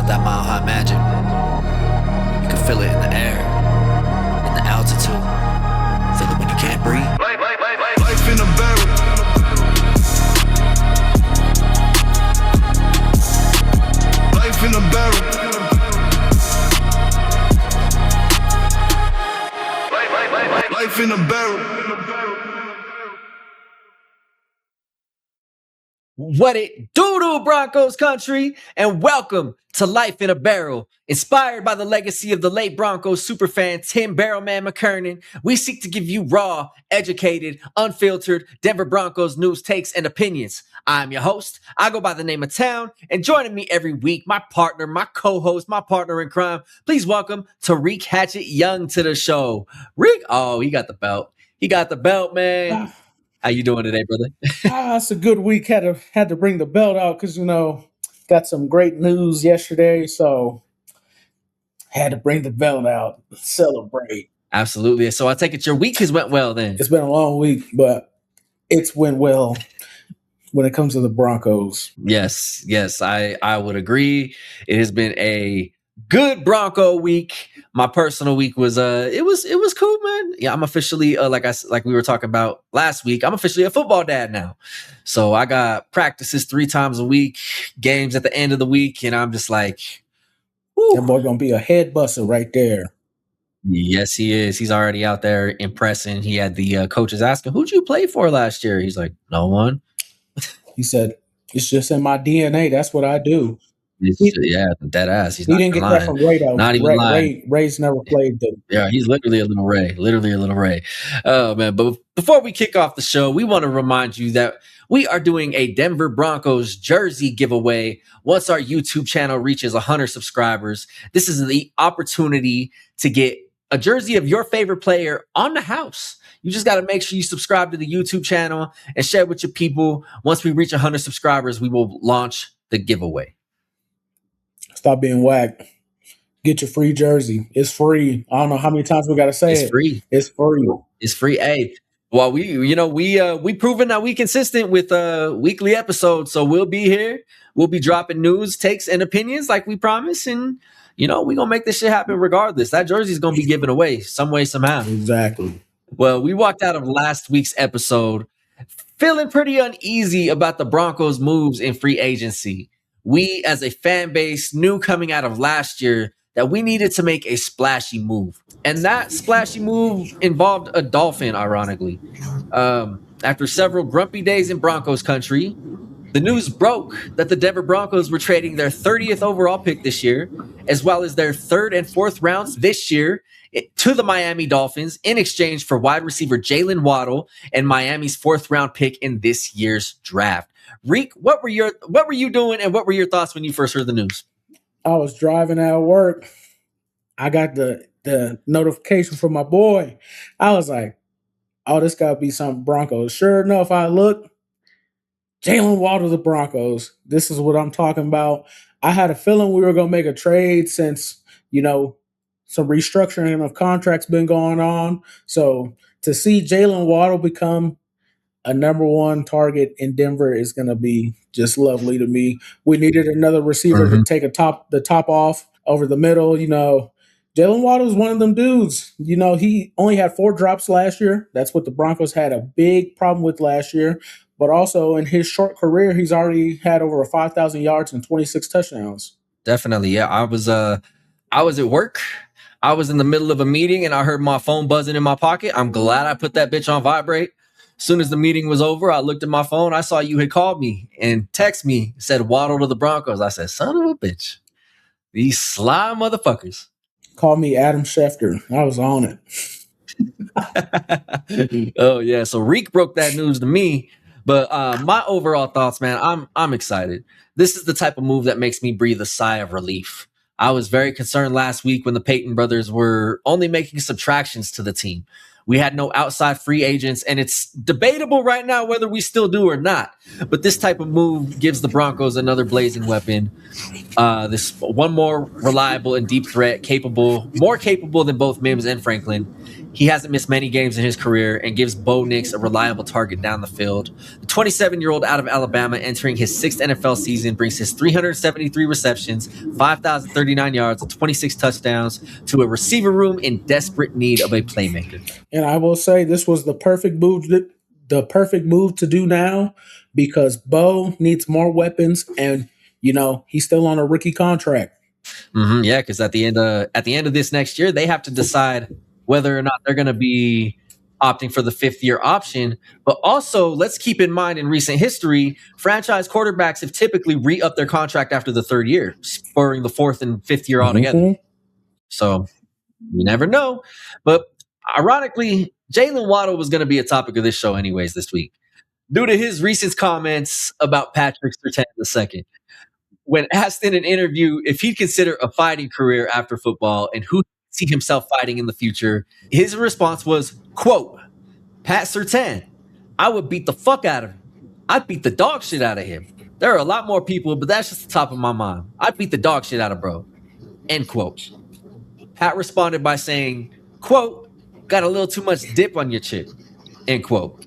got that mile high magic. You can feel it in the air, in the altitude. Feel it when you can't breathe. Life in a barrel. Life in a barrel. Life in a barrel. What it do, Broncos country, and welcome to Life in a Barrel. Inspired by the legacy of the late Broncos superfan Tim Barrelman McKernan, we seek to give you raw, educated, unfiltered Denver Broncos news, takes, and opinions. I'm your host. I go by the name of Town, and joining me every week, my partner, my co-host, my partner in crime. Please welcome Tariq Hatchet Young to the show. Rick, oh, he got the belt. He got the belt, man. How you doing today, brother? It's a good week. Had to bring the belt out because got some great news yesterday, so had to bring the belt out, celebrate. Absolutely. So I take it your week has went well then. It's been a long week, but it's went well when it comes to the Broncos. Yes, I would agree. It has been a good Bronco week. My personal week was it was cool, man. Yeah, I'm officially like we were talking about last week, I'm officially a football dad now. So I got practices 3 times a week, games at the end of the week, and I'm just like, whew. That boy gonna be a head buster right there. Yes, he is. He's already out there impressing. He had the coaches asking, "Who'd you play for last year?" He's like, "No one." He said, "It's just in my DNA. That's what I do." Yeah, dead ass. He didn't get lying. that from Ray, though. Not even lying. Ray's never played the. Yeah, he's literally a little Ray. Oh, man. But before we kick off the show, we want to remind you that we are doing a Denver Broncos jersey giveaway once our YouTube channel reaches 100 subscribers. This is the opportunity to get a jersey of your favorite player on the house. You just got to make sure you subscribe to the YouTube channel and share it with your people. Once we reach 100 subscribers, we will launch the giveaway. Stop being whacked. Get your free jersey. It's free. I don't know how many times we got to say it. It's free. It's free. It's free. Hey, well, we proven that we consistent with weekly episodes. So we'll be here. We'll be dropping news, takes, and opinions like we promised. And, we're going to make this shit happen regardless. That jersey is going to be given away some way, somehow. Exactly. Well, we walked out of last week's episode feeling pretty uneasy about the Broncos' moves in free agency. We, as a fan base, knew coming out of last year that we needed to make a splashy move. And that splashy move involved a Dolphin, ironically. After several grumpy days in Broncos country, the news broke that the Denver Broncos were trading their 30th overall pick this year, as well as their 3rd and 4th rounds this year, to the Miami Dolphins in exchange for wide receiver Jaylen Waddle and Miami's 4th round pick in this year's draft. Reek, what were you doing, and what were your thoughts when you first heard the news? I was driving out of work. I got the notification from my boy. I was like, "Oh, this got to be something Broncos." Sure enough, I looked. Jaylen Waddle, the Broncos. This is what I'm talking about. I had a feeling we were going to make a trade since some restructuring of contracts been going on. So to see Jaylen Waddle become a number 1 target in Denver is going to be just lovely to me. We needed another receiver to take the top off over the middle. Jaylen Waddle is one of them dudes. He only had 4 drops last year. That's what the Broncos had a big problem with last year. But also in his short career, he's already had over 5,000 yards and 26 touchdowns. Definitely, yeah. I was at work. I was in the middle of a meeting and I heard my phone buzzing in my pocket. I'm glad I put that bitch on vibrate. As soon as the meeting was over, I looked at my phone. I saw you had called me and text me, said Waddle to the Broncos. I said, son of a bitch. These sly motherfuckers. Call me Adam Schefter. I was on it. Oh, yeah. So Reek broke that news to me. But my overall thoughts, man, I'm excited. This is the type of move that makes me breathe a sigh of relief. I was very concerned last week when the Payton brothers were only making subtractions to the team. We had no outside free agents, and it's debatable right now whether we still do or not. But this type of move gives the Broncos another blazing weapon. This one more reliable and deep threat, more capable than both Mims and Franklin. He hasn't missed many games in his career and gives Bo Nix a reliable target down the field. The 27-year-old out of Alabama, entering his sixth NFL season, brings his 373 receptions, 5,039 yards, and 26 touchdowns to a receiver room in desperate need of a playmaker. And I will say this was the perfect move to do now, because Bo needs more weapons, and he's still on a rookie contract. Yeah, because at the end of this next year, they have to decide whether or not they're going to be opting for the fifth-year option. But also, let's keep in mind, in recent history, franchise quarterbacks have typically re-upped their contract after the third year, spurring the fourth and fifth year altogether. So you never know. But ironically, Jaylen Waddle was going to be a topic of this show anyways this week, due to his recent comments about Patrick Surtain II. When asked in an interview if he'd consider a fighting career after football and who he'd see himself fighting in the future, his response was, quote, Pat Surtain, I would beat the fuck out of him. I'd beat the dog shit out of him. There are a lot more people, but that's just the top of my mind. I'd beat the dog shit out of bro. End quote. Pat responded by saying, quote, got a little too much dip on your chip. End quote.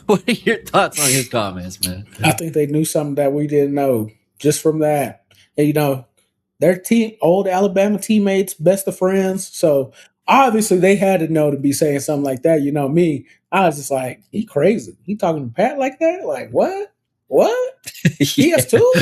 What are your thoughts on his comments, man? I think they knew something that we didn't know just from that. And, their old Alabama teammates, best of friends. So obviously they had to know to be saying something like that. Me, I was just like, he crazy. He talking to Pat like that? Like, what? He has two?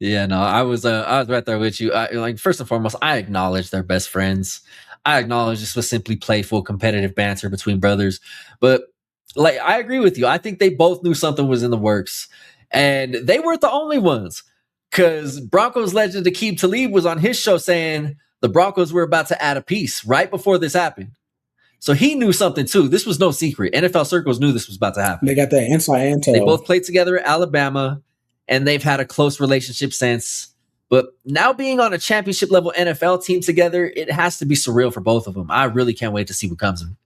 Yeah, no, I was right there with you. First and foremost, I acknowledge they're best friends. I acknowledge this was simply playful, competitive banter between brothers. But I agree with you. I think they both knew something was in the works, and they weren't the only ones. Because Broncos legend Aqib Talib was on his show saying the Broncos were about to add a piece right before this happened. So he knew something too. This was no secret. NFL circles knew this was about to happen. They got that inside intel. They both played together at Alabama, and they've had a close relationship since. But now being on a championship level NFL team together, it has to be surreal for both of them. I really can't wait to see what comes of it.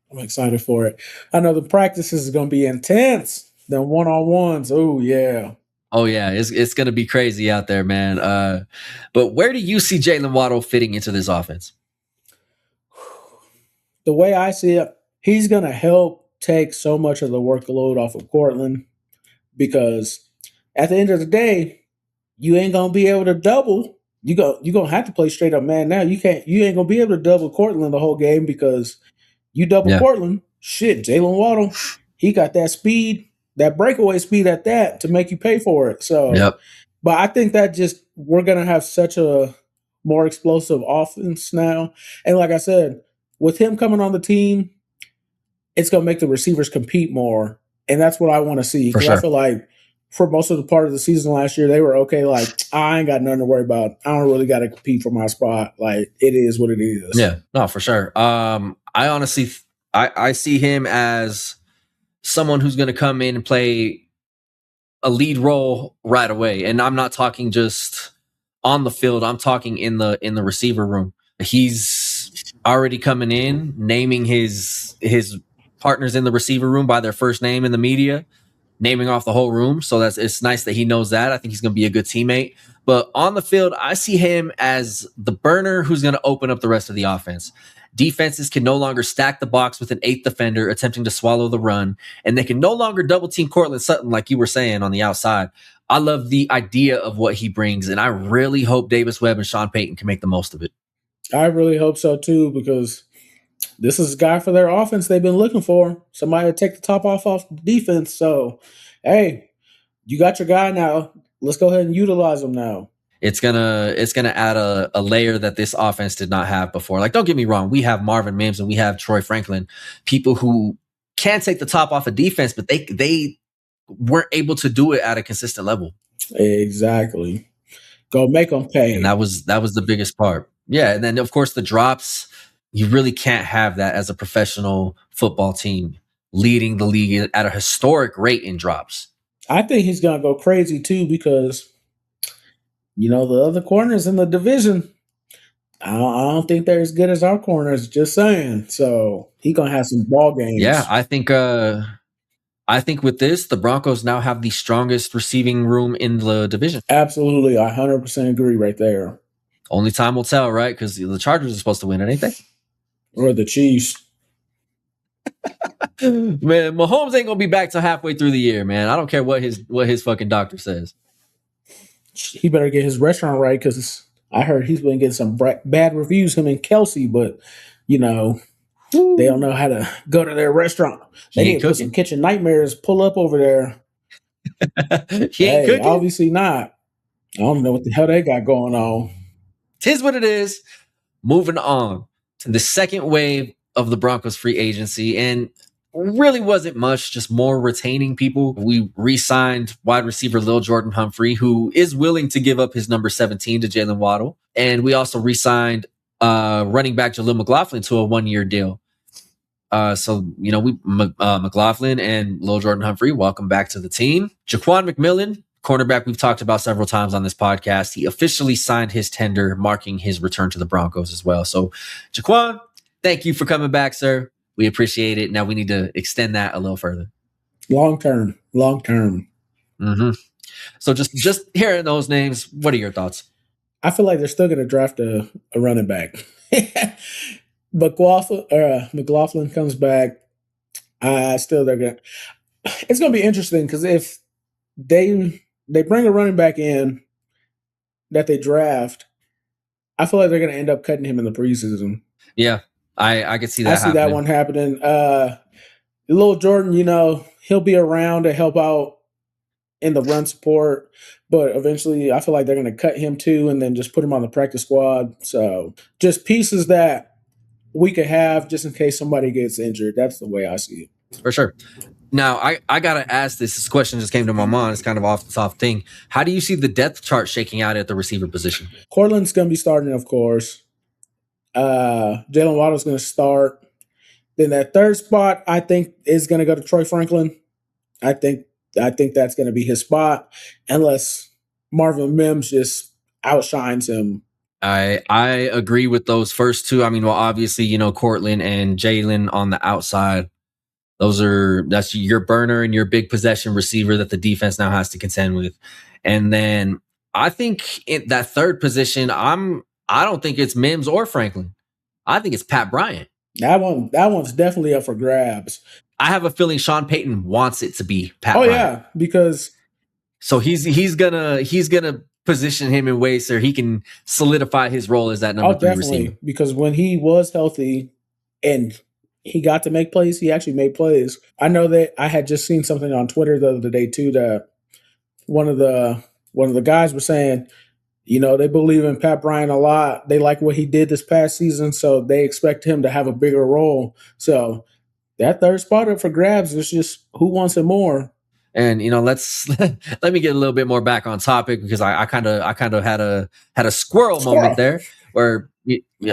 I'm excited for it. I know the practices is going to be intense. The one-on-ones. Oh, yeah. Oh, yeah. It's going to be crazy out there, man. But where do you see Jaylen Waddle fitting into this offense? The way I see it, he's going to help take so much of the workload off of Cortland, because at the end of the day, you ain't going to be able to double. You're going to have to play straight up man now. You ain't going to be able to double Cortland the whole game, because you double Cortland, shit, Jaylen Waddle, he got that speed, that breakaway speed at that to make you pay for it. So, But I think that we're going to have such a more explosive offense now. And like I said, with him coming on the team, it's going to make the receivers compete more. And that's what I want to see. Because I feel like for most of the part of the season last year, they were okay. Like, I ain't got nothing to worry about. I don't really got to compete for my spot. Like, it is what it is. Yeah, no, for sure. I honestly, I see him as someone who's going to come in and play a lead role right away. And I'm not talking just on the field. I'm talking in the receiver room. He's already coming in, naming his partners in the receiver room by their first name in the media, naming off the whole room. So it's nice that he knows that. I think he's going to be a good teammate. But on the field, I see him as the burner who's going to open up the rest of the offense. Defenses can no longer stack the box with an eighth defender attempting to swallow the run, and they can no longer double team Cortland Sutton like you were saying on the outside. I love the idea of what he brings, and I really hope Davis Webb and Sean Payton can make the most of it. I really hope so too, because this is a guy for their offense they've been looking for. Somebody to take the top off the defense. So, hey, you got your guy now. Let's go ahead and utilize him now. It's gonna add a layer that this offense did not have before. Like, don't get me wrong, we have Marvin Mims and we have Troy Franklin, people who can take the top off of defense, but they weren't able to do it at a consistent level. Exactly. Go make them pay. And that was the biggest part. Yeah, and then of course the drops. You really can't have that as a professional football team leading the league at a historic rate in drops. I think he's gonna go crazy too, because the other corners in the division, I don't think they're as good as our corners. Just saying. So he gonna have some ball Yeah, games. I think with this, the Broncos now have the strongest receiving room in the division. Absolutely, I 100% agree right there. Only time will tell, right? Because the Chargers are supposed to win it, ain't they? Or the Chiefs. Man, Mahomes ain't gonna be back till halfway through the year, man. I don't care what his fucking doctor says. He better get his restaurant right because I heard he's been getting some bad reviews. Him and Kelsey, but you know they don't know how to go to their restaurant. They He need ain't to put some cooking. kitchen nightmares. Pull up over there. He ain't Hey, cooking. obviously not. I don't know what the hell they got going on. Tis what it is. Moving on to the second wave of the Broncos free agency, and really wasn't much, just more retaining people. We re-signed wide receiver Lil Jordan Humphrey, who is willing to give up his number 17 to Jaylen Waddle. And we also re-signed running back Jaleel McLaughlin to a 1-year deal. So, McLaughlin and Lil Jordan Humphrey, welcome back to the team. Jaquan McMillan, cornerback we've talked about several times on this podcast, he officially signed his tender, marking his return to the Broncos as well. So, Jaquan, thank you for coming back, sir. We appreciate it. Now we need to extend that a little further. Long term. Mm-hmm. So just hearing those names, what are your thoughts? I feel like they're still going to draft a running back. McLaughlin comes back. Still, they're going. It's going to be interesting because if they bring a running back in that they draft, I feel like they're going to end up cutting him in the preseason. Yeah, I could see that. I see that one happening. Lil Jordan, he'll be around to help out in the run support, but eventually I feel like they're going to cut him too and then just put him on the practice squad. So just pieces that we could have just in case somebody gets injured. That's the way I see it. For sure. Now, I got to ask this. This question just came to my mind. It's kind of off the top thing. How do you see the depth chart shaking out at the receiver position? Cortland's going to be starting, of course. Jaylen Waddle's going to start. Then that third spot, I think, is going to go to Troy Franklin. I think that's going to be his spot, unless Marvin Mims just outshines him. I agree with those first two. I mean, well, obviously, Cortland and Jaylen on the outside. That's your burner and your big possession receiver that the defense now has to contend with. And then I think in that third position, I don't think it's Mims or Franklin. I think it's Pat Bryant. That one's definitely up for grabs. I have a feeling Sean Payton wants it to be Pat Bryant. Yeah, because so he's gonna position him in ways so he can solidify his role as that number 3 receiver. Because when he was healthy and he got to make plays, he actually made plays. I know that I had just seen something on Twitter the other day too that one of the guys was saying, they believe in Pat Bryant a lot. They like what he did this past season, so they expect him to have a bigger role. So that third spot up for grabs is just who wants it more. And let's let me get a little bit more back on topic because I kind of had a squirrel moment there where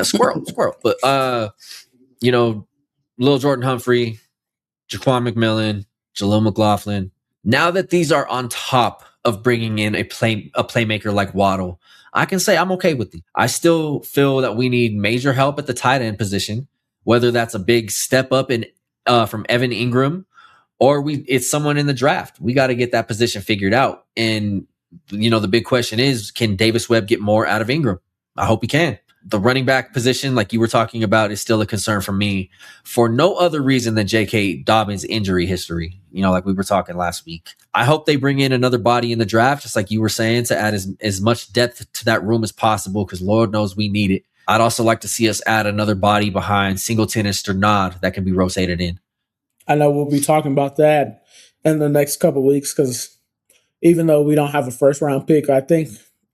squirrel. But Lil Jordan Humphrey, Jaquan McMillan, Jaleel McLaughlin. Now that these are on top of bringing in a playmaker like Waddle, I can say I'm okay with it. I still feel that we need major help at the tight end position, whether that's a big step up in from Evan Ingram or it's someone in the draft. We got to get that position figured out. And the big question is, can Davis Webb get more out of Ingram? I hope he can. The running back position, like you were talking about, is still a concern for me for no other reason than J.K. Dobbins' injury history, like we were talking last week. I hope they bring in another body in the draft, just like you were saying, to add as much depth to that room as possible, because Lord knows we need it. I'd also like to see us add another body behind Singleton and Sternad that can be rotated in. I know we'll be talking about that in the next couple of weeks because even though we don't have a first-round pick, I think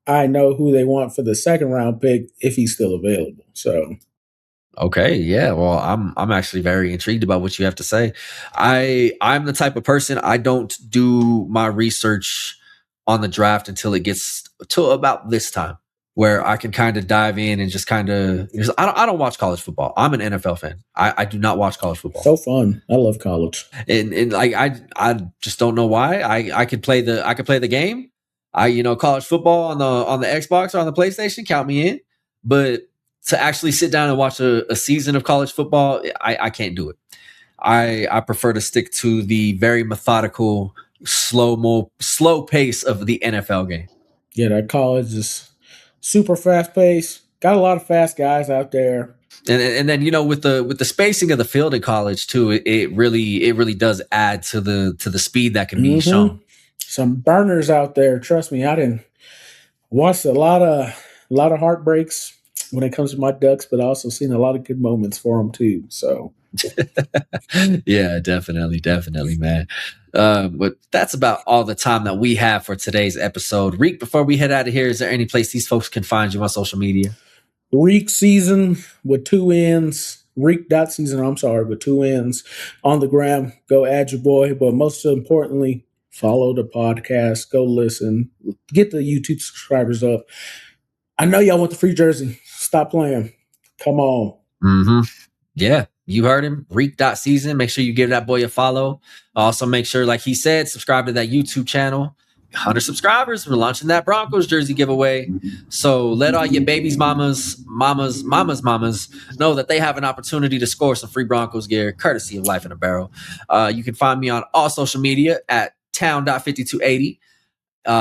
I know who they want for the second-round pick if he's still available. So, okay, yeah. Well, I'm actually very intrigued about what you have to say. I'm the type of person, I don't do my research on the draft until it gets to about this time, where I can kind of dive in and just kind of. I don't watch college football. I'm an NFL fan. I do not watch college football. So fun. I love college. And like I just don't know why. I could play the game. College football on the Xbox or on the PlayStation, count me in. But to actually sit down and watch a season of college football, I can't do it. I prefer to stick to the very methodical, slow pace of the NFL game. Yeah, that college is super fast paced. Got a lot of fast guys out there. And then with the spacing of the field in college too, it really does add to the speed that can be shown. Some burners out there. Trust me, I didn't watch a lot of heartbreaks when it comes to my Ducks, but I also seen a lot of good moments for them too. So yeah, definitely, man. But that's about all the time that we have for today's episode. Reek, before we head out of here, is there any place these folks can find you on social media? Reek season with 2 N's. Reek.season, I'm sorry, with 2 N's on the gram. Go add your boy. But most importantly, follow the podcast. Go listen. Get the YouTube subscribers up. I know y'all want the free jersey. Stop playing. Come on. Mm-hmm. Yeah, you heard him. Reek.season. Make sure you give that boy a follow. Also, make sure, like he said, subscribe to that YouTube channel. 100 subscribers. We're launching that Broncos jersey giveaway. So let all your babies, mamas know that they have an opportunity to score some free Broncos gear, courtesy of Life in a Barrel. You can find me on all social media at town.5280.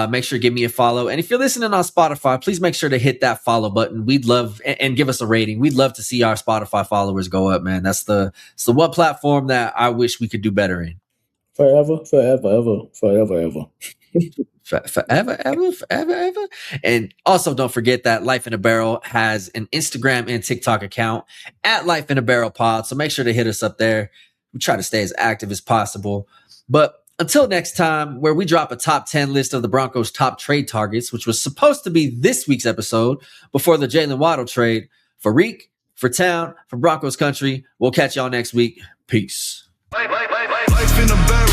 Make sure to give me a follow. And if you're listening on Spotify, please make sure to hit that follow button. We'd love and give us a rating. We'd love to see our Spotify followers go up, man. It's the one platform that I wish we could do better in. Forever. Forever. And also don't forget that Life in a Barrel has an Instagram and TikTok account at Life in a Barrel Pod. So make sure to hit us up there. We try to stay as active as possible. But until next time, where we drop a top 10 list of the Broncos' top trade targets, which was supposed to be this week's episode before the Jaylen Waddle trade, for Reek, for Town, for Broncos Country, we'll catch y'all next week. Peace. Life in a barrel.